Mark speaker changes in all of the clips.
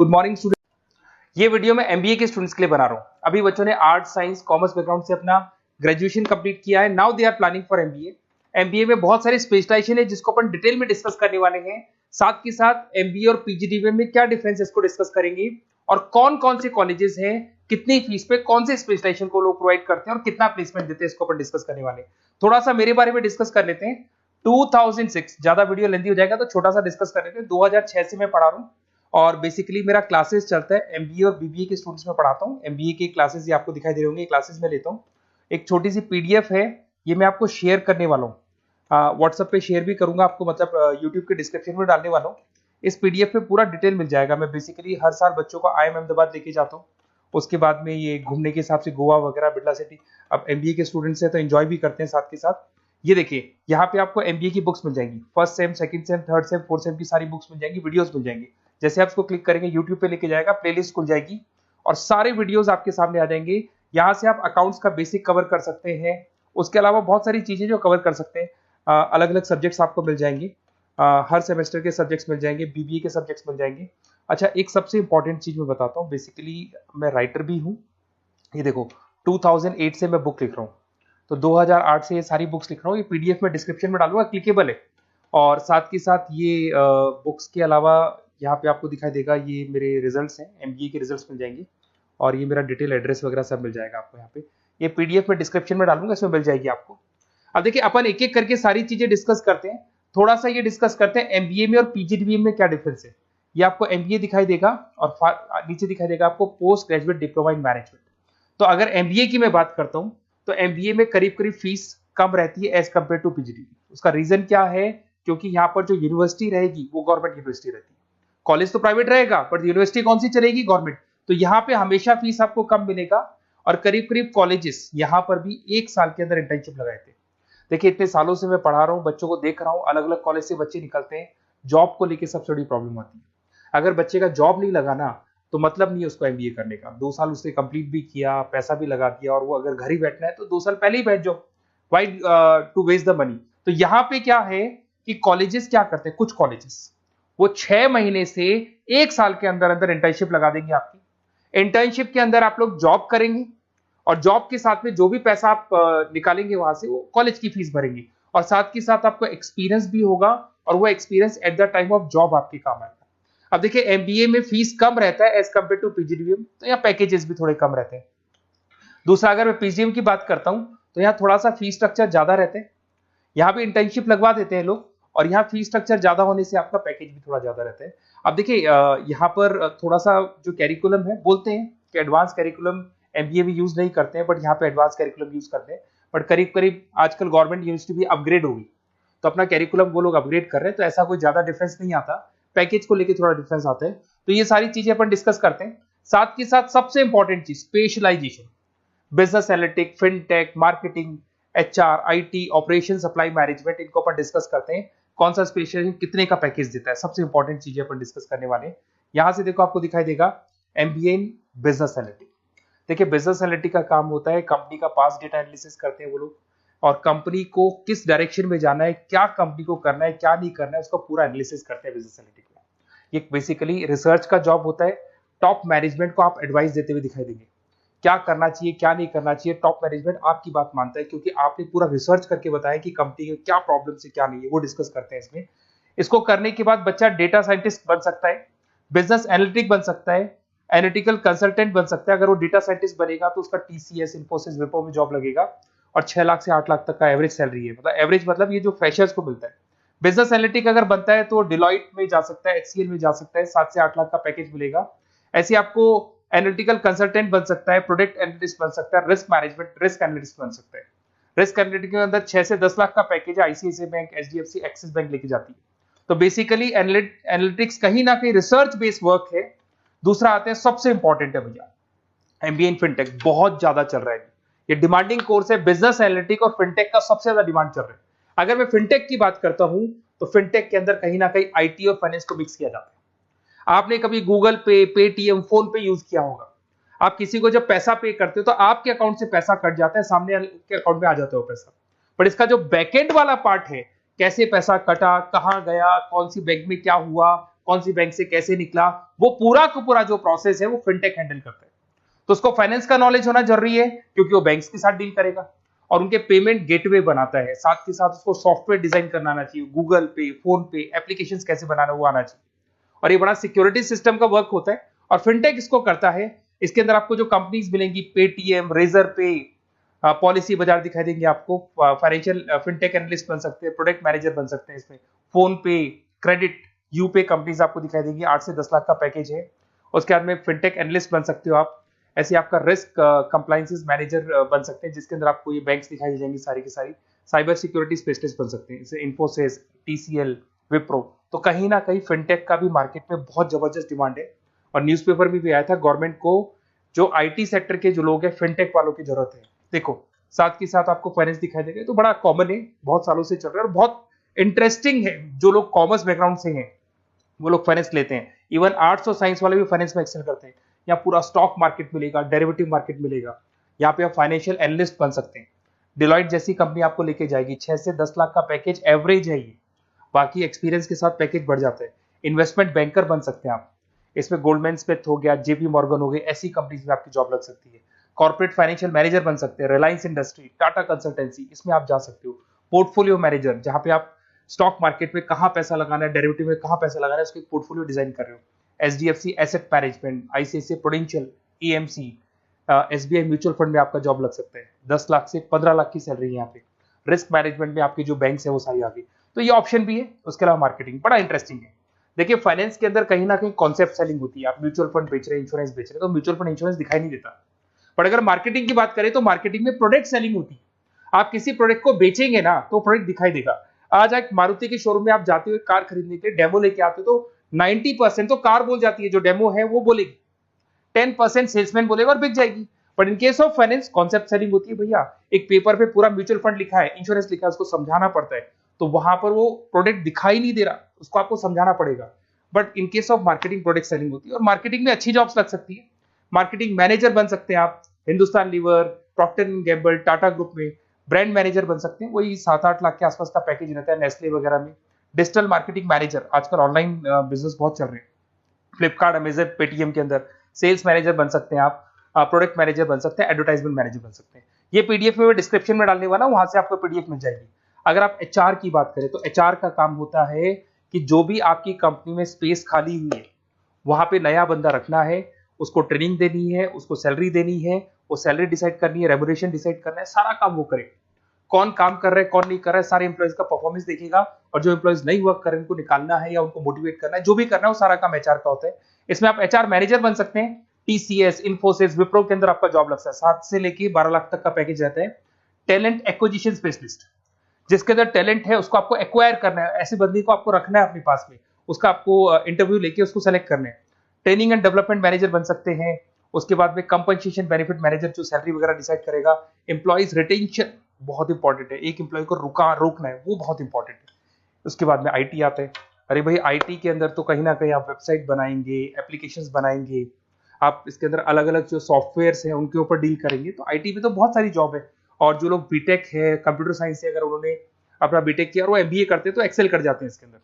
Speaker 1: Good morning student. ये video मैं MBA के स्टूडेंट्स के लिए बना रहा हूँ। अभी बच्चों ने आर्ट साइंस कॉमर्स बैकग्राउंड से अपना ग्रेजुएशन कंप्लीट किया है। Now they are planning for MBA. MBA में बहुत सारे स्पेशलाइजेशन है जिसको अपन डिटेल में डिस्कस करने वाले हैं। साथ के साथ एमबीए और पीजीडीबीएम में क्या डिफरेंस है इसको डिस्कस करेंगे, और कौन कौन से कॉलेजेस हैं, कितनी फीस पे कौन से स्पेशलाइजेशन को लोग प्रोवाइड करते हैं और कितना प्लेसमेंट देते हैं, इसको अपन डिस्कस करने वाले हैं। थोड़ा सा मेरे बारे में डिस्कस कर लेते हैं। 2006, ज्यादा वीडियो लेंथी हो जाएगा तो छोटा सा डिस्कस कर लेते हैं। 2006 से मैं पढ़ा रहा हूँ और बेसिकली मेरा क्लासेस चलता है एमबीए और बीबीए के स्टूडेंट्स में पढ़ाता हूँ। एमबीए के क्लासेस ये आपको दिखाई दे रहे होंगे, क्लासेस में लेता हूँ। एक छोटी सी पीडीएफ है, ये मैं आपको शेयर करने वाला हूँ, व्हाट्सएप पे शेयर भी करूंगा आपको, मतलब यूट्यूब के डिस्क्रिप्शन में डालने वाला हूँ। इस पीडीएफ पे पूरा डिटेल मिल जाएगा। मैं बेसिकली हर साल बच्चों को IIM अहमदाबाद लेके जाता हूँ। उसके बाद में ये घूमने के हिसाब से गोवा वगैरह, बिरला सिटी। अब एमबीए के स्टूडेंट्स हैं तो एंजॉय भी करते हैं साथ के साथ। ये देखिए, यहाँ पे आपको एमबीए की बुक्स मिल जाएंगी। First sem, second same, third same, fourth same की सारी बुक्स मिल जाएंगी, वीडियोस मिल जाएंगी। जैसे आप इसको क्लिक करेंगे यूट्यूब पे लेके जाएगा, प्लेलिस्ट खुल जाएगी और सारे वीडियोस आपके सामने आ जाएंगे। यहाँ से आप अकाउंट्स का बेसिक कवर कर सकते हैं। उसके अलावा बहुत सारी चीजें जो कवर कर सकते हैं। अलग अलग सब्जेक्ट्स आपको मिल जाएंगे, हर सेमेस्टर के सब्जेक्ट्स मिल जाएंगे, बीबीए के सब्जेक्ट्स मिल जाएंगे। अच्छा, एक सबसे इंपॉर्टेंट चीज मैं बताता हूँ। बेसिकली मैं राइटर भी हूँ। ये देखो, 2008 से मैं बुक लिख रहा हूँ, तो 2008 से ये सारी बुक्स लिख रहा हूँ। ये पीडीएफ में डिस्क्रिप्शन में डालूंगा, क्लिकेबल है। और साथ के साथ ये बुक्स के अलावा यहाँ पे आपको दिखाई देगा, ये मेरे रिजल्ट्स हैं, एमबीए के रिजल्ट्स मिल जाएंगे। और ये मेरा डिटेल एड्रेस वगैरह सब मिल जाएगा आपको यहाँ पे। ये पीडीएफ में डिस्क्रिप्शन में डालूंगा, इसमें मिल जाएगी आपको। अब देखिए, अपन एक एक करके सारी चीजें डिस्कस करते हैं। थोड़ा सा ये डिस्कस करते हैं एमबीए में और पीजीडीबीएम में क्या डिफरेंस है। ये आपको एमबीए दिखाई देगा और नीचे दिखाई देगा आपको post graduate diploma in management. तो अगर एमबीए की मैं बात करता हूँ तो एमबीए में करीब करीब फीस कम रहती है एज कम्पेयर टू पीजीडीबीएम। उसका रीजन क्या है? क्योंकि यहाँ पर जो यूनिवर्सिटी रहेगी वो गवर्नमेंट यूनिवर्सिटी रहती है। कॉलेज तो प्राइवेट रहेगा पर यूनिवर्सिटी कौन सी चलेगी? गवर्नमेंट। तो यहाँ पे हमेशा फीस आपको कम मिलेगा। और करीब करीब कॉलेजेस यहाँ पर भी 1 साल के अंदर इंटर्नशिप लगाए थे। देखिए, इतने सालों से मैं पढ़ा रहा हूँ, बच्चों को देख रहा हूँ, अलग अलग कॉलेज से बच्चे निकलते हैं। जॉब को लेकर सबसे बड़ी प्रॉब्लम आती है। अगर बच्चे का जॉब नहीं लगा ना, तो मतलब नहीं है उसको एमबीए करने का। 2 साल उसने कंप्लीट भी किया, पैसा भी लगा दिया, और वो अगर घर ही बैठना है तो 2 साल पहले ही बैठ जाओ। Why to waste the money? तो यहाँ पे क्या है कि कॉलेजेस क्या करते हैं, कुछ कॉलेजेस वो 6 महीने से 1 साल के अंदर अंदर इंटर्नशिप लगा देंगे आपकी। इंटर्नशिप के अंदर आप लोग जॉब करेंगे और जॉब के साथ में जो भी पैसा आप निकालेंगे वहां से, वो कॉलेज की फीस भरेंगे। और साथ के साथ आपको एक्सपीरियंस भी होगा, और वो experience at the time of job आपके काम आएगा। अब देखिए, एमबीए में फीस कम रहता है एज कम्पेयर टू पीजीडीबीएम, तो यहाँ पैकेजेस भी थोड़े कम रहते हैं। दूसरा, अगर मैं पीजीडीबीएम की बात करता हूँ तो यहाँ थोड़ा सा फीस स्ट्रक्चर ज्यादा रहते हैं। यहाँ भी इंटर्नशिप लगवा देते हैं लोग, और यहाँ फीस स्ट्रक्चर ज्यादा होने से आपका पैकेज भी थोड़ा ज्यादा रहता है। अब देखिए, यहाँ पर थोड़ा सा जो कैरिकुलम है, बोलते हैं कि एडवांस कैरिकुलम एमबीए भी यूज नहीं करते हैं, बट यहाँ पे एडवांस कैरिकुलम यूज करते हैं। बट करीब करीब आजकल गवर्नमेंट यूनिवर्सिटी भी अपग्रेड होगी, तो अपना कैरिकुलम वो लोग अपग्रेड कर रहे हैं, तो ऐसा कोई ज्यादा डिफरेंस नहीं आता। पैकेज को लेकर थोड़ा डिफरेंस आता है। तो ये सारी चीजें अपन डिस्कस करते हैं। साथ के साथ सबसे इंपॉर्टेंट चीज, specialization, business analytic, fintech, marketing, HR, IT, operation, supply management, इनको अपन डिस्कस करते हैं। कौन सा स्पेशलाइजेशन कितने का पैकेज देता है, सबसे इंपॉर्टेंट चीजें अपन डिस्कस करने वाले हैं। यहां से देखो, आपको दिखाई देगा एमबीए इन बिजनेस एनालिटिक। देखिए, बिजनेस एनालिटिक का काम होता है, कंपनी का पास्ट डेटा एनालिसिस करते हैं वो लोग, और कंपनी को किस डायरेक्शन में जाना है, क्या कंपनी को करना है, क्या नहीं करना है, उसका पूरा एनालिसिस करते हैं बिजनेस एनालिटिक में। ये बेसिकली रिसर्च का जॉब होता है। टॉप मैनेजमेंट को आप एडवाइस देते हुए दिखाई देंगे, क्या करना चाहिए, क्या नहीं करना चाहिए। टॉप मैनेजमेंट आपकी बात मानता है, क्योंकि आपने पूरा रिसर्च करके बताया कि कंपनी के क्या प्रॉब्लम है, क्या नहीं है, वो डिस्कस करते हैं इसमें। इसको करने के बाद बच्चा डेटा साइंटिस्ट बन सकता है, बिजनेस एनालिटिक बन सकता है, एनालिटिकल कंसल्टेंट बन सकता है। अगर वो डेटा साइंटिस्ट बनेगा तो उसका टीसीएस, इन्फोसिस, विप्रो में जॉब लगेगा, और 6 लाख से 8 लाख तक का एवरेज सैलरी है। मतलब एवरेज मतलब ये जो फ्रेशर्स को मिलता है। बिजनेस एनालिटिक अगर बनता है तो डिलॉइट में जा सकता है, एचसीएल में जा सकता है, 7 से 8 लाख का पैकेज मिलेगा। ऐसे आपको एनालिटिकल कंसल्टेंट बन सकता है, प्रोडक्ट एनालिस्ट बन सकता है, रिस्क मैनेजमेंट, रिस्क एनालिस्ट बन सकता है। रिस्क एनालिटिक के अंदर 6 से 10 लाख का पैकेज है, ICICI bank, HDFC, axis bank लेके जाती है। तो बेसिकली एनालिटिक्स कहीं ना कहीं रिसर्च बेस्ड वर्क है। दूसरा आते हैं, सबसे इंपॉर्टेंट है भैया, एमबीए इन फिनटेक बहुत ज्यादा चल रहा है। ये डिमांडिंग कोर्स है। बिजनेस एनालिटिक और फिनटेक का सबसे ज्यादा डिमांड चल रहा है। अगर मैं फिनटेक की बात करता हूं तो फिनटेक के अंदर कहीं ना कहीं आईटी और फाइनेंस को मिक्स किया जाता है। आपने कभी गूगल पे, पेटीएम, फोन पे यूज किया होगा। आप किसी को जब पैसा पे करते हो तो आपके अकाउंट से पैसा कट जाता है, सामने के अकाउंट में आ जाता है वो पैसा। पर इसका जो बैकएंड वाला पार्ट है, कैसे पैसा कटा, कहां गया, कौन सी बैंक में क्या हुआ, कौन सी बैंक से कैसे निकला, वो पूरा का पूरा जो प्रोसेस है वो फिनटेक हैंडल करता है। तो उसको फाइनेंस का नॉलेज होना जरूरी है क्योंकि वो बैंक्स के साथ डील करेगा और उनके पेमेंट गेटवे बनाता है। साथ के साथ उसको सॉफ्टवेयर डिजाइन करना आना चाहिए, गूगल पे, फोन पे, एप्लीकेशंस कैसे बनाना वो आना चाहिए। और ये बड़ा सिक्योरिटी सिस्टम का वर्क होता है और फिनटेक इसको करता है। इसके अंदर आपको जो कंपनीज मिलेंगी, पेटीएम, रेजर पे, पॉलिसी बाजार दिखाई देंगे आपको, फाइनेंशियल फिनटेक एनालिस्ट बन सकते हैं, प्रोडक्ट मैनेजर बन सकते हैं इसमें, फोन पे, क्रेडिट, यूपे कंपनीज आपको दिखाई देंगी। 8 से 10 लाख का पैकेज है। उसके बाद में फिनटेक एनालिस्ट बन सकते हो आप। ऐसे आपका रिस्क कंप्लायंसेस मैनेजर बन सकते हैं जिसके अंदर आपको ये बैंक्स दिखाई दे जाएंगी सारी की सारी। साइबर सिक्योरिटी स्पेशलिस्ट बन सकते हैं जैसे इन्फोसिस, टीसीएल, विप्रो। तो कहीं ना कहीं फिनटेक का भी मार्केट में बहुत जबरदस्त डिमांड है और न्यूज़पेपर में भी आया था गवर्नमेंट को जो आईटी सेक्टर के जो लोग हैं फिनटेक वालों की जरूरत है। देखो साथ के साथ आपको फाइनेंस दिखाई देगा, तो बड़ा कॉमन है, बहुत सालों से चल रहा है और बहुत इंटरेस्टिंग है। जो लोग कॉमर्स बैकग्राउंड से हैं वो लोग फाइनेंस लेते हैं। इवन आर्ट्स और साइंस वाले भी फाइनेंस में एक्सेल करते हैं। यहाँ पूरा स्टॉक मार्केट मिलेगा, डेरिवेटिव मार्केट मिलेगा। यहाँ पे आप फाइनेंशियल एनालिस्ट बन सकते हैं। डिलॉइट जैसी कंपनी आपको लेके जाएगी। 6 से 10 लाख का पैकेज एवरेज है ये, बाकी एक्सपीरियंस के साथ पैकेज बढ़ जाता है। इन्वेस्टमेंट बैंकर बन सकते हैं आप, इसमें गोल्डमैन स्मिथ हो गया, जेपी मॉर्गन हो गई, ऐसी कंपनीज में आपकी जॉब लग सकती है। कॉर्पोरेट फाइनेंशियल मैनेजर बन सकते हैं, रिलायंस इंडस्ट्री, टाटा कंसल्टेंसी, इसमें आप जा सकते हो। पोर्टफोलियो मैनेजर, जहां पे आप स्टॉक मार्केट में कहां पैसा लगाना है, डेरिवेटिव में कहां पैसा लगाना है, उसको एक पोर्टफोलियो डिजाइन कर रहे हो। HDFC asset management, ICICI prudential, EMC, SBI mutual fund में आपका जॉब लग सकता है। 10 लाख से 15 लाख की सैलरी है यहाँ पे। रिस्क मैनेजमेंट में आपकी जो बैंक्स है वो सारी आ गई। तो ये ऑप्शन भी है। उसके अलावा मार्केटिंग बड़ा इंटरेस्टिंग है। देखिए फाइनेंस के अंदर कहीं ना कहीं कॉन्सेप्ट सेलिंग होती है। आप म्यूचुअल फंड बेच रहे हैं, इंश्योरेंस बेच रहे हैं, तो म्यूचुअल फंड इंश्योरेंस दिखाई नहीं देता। पर अगर मार्केटिंग की बात करें तो मार्केटिंग में प्रोडक्ट सेलिंग होती है। आप किसी प्रोडक्ट को बेचेंगे ना तो प्रोडक्ट दिखाई देगा। आज एक मारुति के शोरूम में आप जाते हुए कार खरीदने के लिए डेमो लेके आते हो तो 90% तो कार बोल जाती है, जो डेमो है वो बोलेगी, 10% सेल्समैन बोलेगा और बिक जाएगी। But in case of finance concept selling होती है भैया। एक पेपर पे पूरा म्यूचुअल फंड लिखा है, इंश्योरेंस लिखा है, उसको समझाना पड़ता है। तो वहां पर वो प्रोडक्ट दिखाई नहीं दे रहा, उसको आपको समझाना पड़ेगा। But in case of marketing product selling होती है और मार्केटिंग में अच्छी जॉब्स लग सकती है। मार्केटिंग मैनेजर बन सकते हैं आप, Hindustan Lever, Procter and Gamble, Tata group में ब्रांड मैनेजर बन सकते हैं। वही 7-8 लाख के आसपास का पैकेज रहता है नेस्ले वगैरह में। डिजिटल मार्केटिंग मैनेजर, आजकल ऑनलाइन बिजनेस बहुत चल रहे हैं, फ्लिपकार्ट, अमेजन, पेटीएम के अंदर सेल्स मैनेजर बन सकते हैं आप, प्रोडक्ट मैनेजर बन सकते हैं, एडवर्टाइजमेंट मैनेजर बन सकते हैं। ये पीडीएफ में मैं डिस्क्रिप्शन में डालने वाला हूं, वहां से आपको पीडीएफ मिल जाएगी। अगर आप एचआर की बात करें तो एचआर का काम होता है कि जो भी आपकी कंपनी में स्पेस खाली हुई है वहां पे नया बंदा रखना है, उसको ट्रेनिंग देनी है, उसको सैलरी देनी है, वो सैलरी डिसाइड करनी है, रेम्यूनरेशन डिसाइड करना है, सारा काम वो करे। कौन काम कर रहा है, कौन नहीं कर रहा है, सारे एम्प्लॉइज का परफॉर्मेंस देखेगा और जो एम्प्लॉइज नहीं वर्क कर रहे हैं उनको निकालना है या उनको मोटिवेट करना है, जो भी करना है वो सारा काम एचआर का होता है। इसमें आप एचआर मैनेजर बन सकते हैं। टीसीएस, इन्फोसिस, विप्रो के अंदर आपका जॉब लगता है। 7 से लेके 12 लाख तक का पैकेज रहता है। टैलेंट एक्विजिशन स्पेशलिस्ट, जिसके अंदर टैलेंट है उसको आपको एक्वायर करना है, ऐसे बंदी को आपको रखना है अपने पास में, उसका आपको इंटरव्यू लेके उसको सेलेक्ट करना है। ट्रेनिंग एंड डेवलपमेंट मैनेजर बन सकते हैं। उसके बाद में कंपनसेशन बेनिफिट मैनेजर, जो सैलरी वगैरह डिसाइड करेगा। एम्प्लॉइज रिटेंशन बहुत इंपॉर्टेंट है, एक एम्प्लॉय को रोकना है, वो बहुत इंपॉर्टेंट है। उसके बाद में आईटी आता है। अरे भाई आईटी के अंदर तो कहीं ना कहीं आप वेबसाइट बनाएंगे, एप्लीकेशंस बनाएंगे, आप इसके अंदर अलग अलग जो सॉफ्टवेयर्स हैं उनके ऊपर डील करेंगे। तो आईटी में तो बहुत सारी जॉब है। और जो लोग बीटेक है, कंप्यूटर साइंस से अगर उन्होंने अपना बीटेक किया और वो एमबीए करते हैं तो एक्सेल कर जाते हैं इसके अंदर।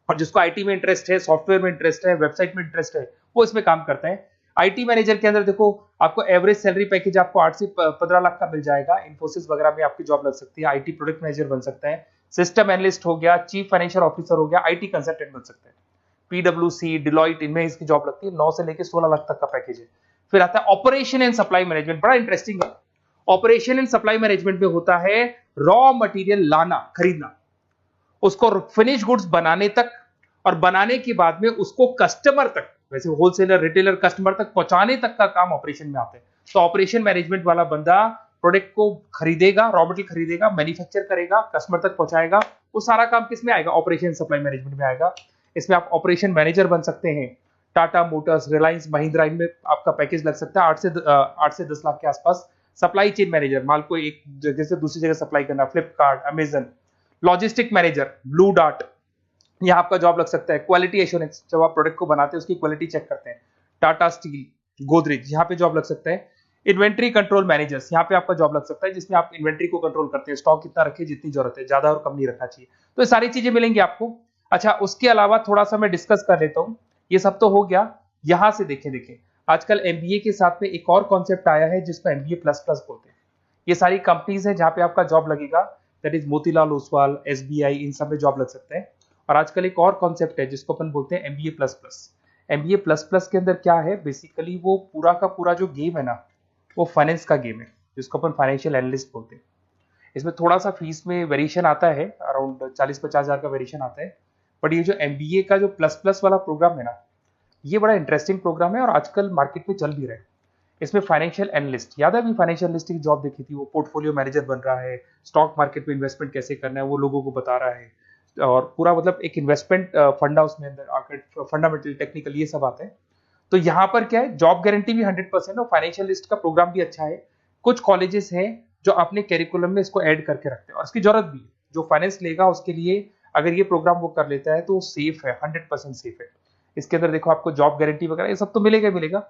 Speaker 1: और जिसको आईटी में इंटरेस्ट है, सॉफ्टवेयर में इंटरेस्ट है, वेबसाइट में इंटरेस्ट है, वो इसमें काम करता है। आईटी मैनेजर के अंदर देखो आपको एवरेज सैलरी पैकेज आपको 8 से 15 लाख का मिल जाएगा। इन्फोसिस वगैरह में आपकी जॉब लग सकती है। आईटी प्रोडक्ट मैनेजर बन सकता है, सिस्टम एनालिस्ट हो गया, चीफ फाइनेंशियल ऑफिसर हो गया, आईटी कंसल्टेंट बन सकते हैं। पीडब्ल्यूसी, डिलॉइट, इनमें इसकी जॉब लगती है। 9 से लेकर 16 लाख तक का पैकेज है। फिर आता है ऑपरेशन एंड सप्लाई मैनेजमेंट, बड़ा इंटरेस्टिंग है। ऑपरेशन एंड सप्लाई मैनेजमेंट में होता है रॉ मटेरियल लाना, खरीदना, उसको फिनिश गुड्स बनाने तक और बनाने के बाद में उसको कस्टमर तक, वैसे होलसेलर, रिटेलर, कस्टमर तक पहुंचाने तक का काम ऑपरेशन में आता है। तो ऑपरेशन मैनेजमेंट वाला बंदा प्रोडक्ट को खरीदेगा, रॉ मटेरियल खरीदेगा, मैन्युफैक्चर करेगा, कस्टमर तक पहुंचाएगा। वो सारा काम किस में आएगा? ऑपरेशन सप्लाई मैनेजमेंट में आएगा। इसमें आप ऑपरेशन मैनेजर बन सकते हैं। टाटा मोटर्स, रिलायंस, महिंद्रा, इनमें आपका पैकेज लग सकता है 8 से 10 लाख के आसपास। सप्लाई चेन मैनेजर, माल को एक जगह से दूसरी जगह सप्लाई करना, Flipkart, Amazon. Logistic manager, blue dart, यहाँ आपका जॉब लग सकता है। क्वालिटी एश्योरेंस, जब आप प्रोडक्ट को बनाते हैं उसकी क्वालिटी चेक करते हैं। टाटा स्टील, गोदरेज, यहाँ पे जॉब लग सकता है। इन्वेंट्री कंट्रोल मैनेजर्स, यहाँ पे आपका जॉब लग सकता है, जिसमें आप इन्वेंट्री को कंट्रोल करते हैं, स्टॉक कितना रखे, जितनी जरूरत है, ज्यादा और कम नहीं रखना चाहिए। तो ये सारी चीजें मिलेंगी आपको। अच्छा, उसके अलावा थोड़ा सा मैं डिस्कस कर लेता हूँ। ये सब तो हो गया। यहाँ से देखें आजकल एमबीए के साथ में एक और कॉन्सेप्ट आया है जिसको एमबीए प्लस प्लस बोलते हैं। ये सारी कंपनीज है जहाँ पे आपका जॉब लगेगा, that is Motilal Oswal, SBI, इन सब में जॉब लग सकता है। और आजकल एक और कॉन्सेप्ट है जिसको अपन बोलते हैं MBA plus plus. MBA plus plus के अंदर क्या है, बेसिकली वो पूरा का पूरा जो गेम है ना, वो फाइनेंस का गेम है, जिसको अपन फाइनेंशियल एनालिस्ट बोलते हैं। इसमें थोड़ा सा फीस में वेरिएशन आता है, अराउंड 40-50 हज़ार का वेरिएशन आता है। बट ये जो एमबीए का जो प्लस प्लस वाला प्रोग्राम है ना, ये बड़ा इंटरेस्टिंग प्रोग्राम है और आजकल मार्केट में चल भी रहा है। इसमें फाइनेंशियल एनालिस्ट, याद है अभी फाइनेंशियल एनालिस्ट की जॉब देखी थी, वो पोर्टफोलियो मैनेजर बन रहा है, स्टॉक मार्केट में इन्वेस्टमेंट कैसे करना है वो लोगों को बता रहा है, और पूरा मतलब एक इन्वेस्टमेंट फंडा उसमें अंदर आकर फंडामेंटल टेक्निकल ये सब आते हैं। तो यहाँ पर क्या है, जॉब गारंटी भी 100% और फाइनेंशियल लिस्ट का प्रोग्राम भी अच्छा है। कुछ कॉलेजेस हैं जो अपने कैरिकुलम में इसको ऐड करके रखते हैं और इसकी जरूरत भी है। जो फाइनेंस लेगा उसके लिए अगर ये प्रोग्राम वो कर लेता है तो सेफ है, 100% सेफ है। इसके अंदर देखो आपको जॉब गारंटी वगैरह ये सब तो मिलेगा मिलेगा।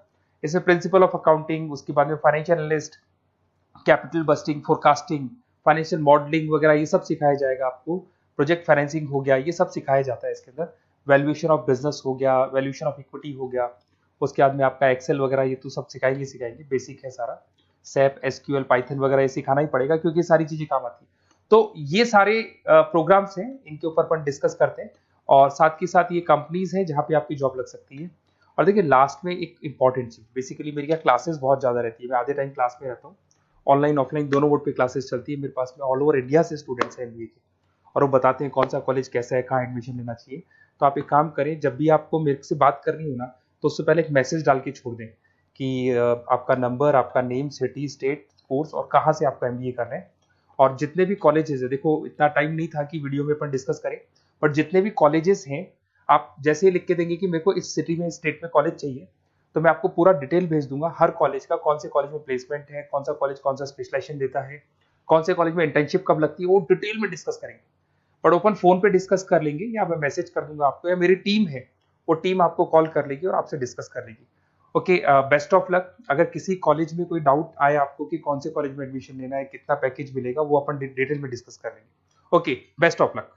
Speaker 1: इसमें प्रिंसिपल ऑफ अकाउंटिंग, उसके बाद में financial analyst, capital budgeting, forecasting, financial modelling वगैरह ये सब सिखाया जाएगा आपको। प्रोजेक्ट फाइनेंसिंग हो गया, ये सब सिखाया जाता है इसके अंदर। वैल्यूएशन ऑफ बिजनेस हो गया, वैल्यूएशन ऑफ इक्विटी हो गया, उसके बाद में आपका एक्सेल वगैरह ये तो सब सिखाएंगे, बेसिक है सारा। सैप, एसक्यूएल, पाइथन वगैरह ये सिखाना ही पड़ेगा क्योंकि सारी चीजें काम आती है। तो ये सारे प्रोग्राम्स हैं, इनके ऊपर अपन डिस्कस करते हैं और साथ के साथ ये कंपनीज हैं जहाँ पे आपकी जॉब लग सकती है। और देखिए लास्ट में एक इंपॉर्टेंट चीज, बेसिकली मेरी क्या क्लासेस बहुत ज्यादा रहती है, मैं आधे टाइम क्लास में रहता हूँ, ऑनलाइन ऑफलाइन दोनों मोड पे क्लासेस चलती है मेरे पास में। ऑल ओवर इंडिया से स्टूडेंट्स हैं एमबीए के और वो बताते हैं कौन सा कॉलेज कैसा है, कहाँ एडमिशन लेना चाहिए। तो आप एक काम करें, जब भी आपको मेरे से बात करनी हो ना, तो उससे पहले एक मैसेज डाल के छोड़ दें कि आपका नंबर, आपका नेम, सिटी, स्टेट, कोर्स और कहाँ से आपका एमबीए कर रहे हैं। और जितने भी कॉलेजेस है, देखो इतना टाइम नहीं था कि वीडियो में अपन डिस्कस करें, बट जितने भी कॉलेजेस हैं आप जैसे ही लिख के देंगे कि मेरे को इस सिटी में, स्टेट में कॉलेज चाहिए, तो मैं आपको पूरा डिटेल भेज दूंगा हर कॉलेज का, कौन से कॉलेज में प्लेसमेंट है, कौन सा कॉलेज कौन सा स्पेशलाइजेशन देता है, कौन से कॉलेज में इंटर्नशिप कब लगती है, वो डिटेल में डिस्कस करेंगे। बट ओपन फोन पे डिस्कस कर लेंगे या मैं मैसेज कर दूंगा आपको, या मेरी टीम है वो टीम आपको कॉल कर लेगी और आपसे डिस्कस कर लेगी। Okay, best of luck. अगर किसी कॉलेज में कोई डाउट आए आपको कि कौन से कॉलेज में एडमिशन लेना है, कितना पैकेज मिलेगा, वो अपन डिटेल में डिस्कस कर लेंगे। Okay, best of luck.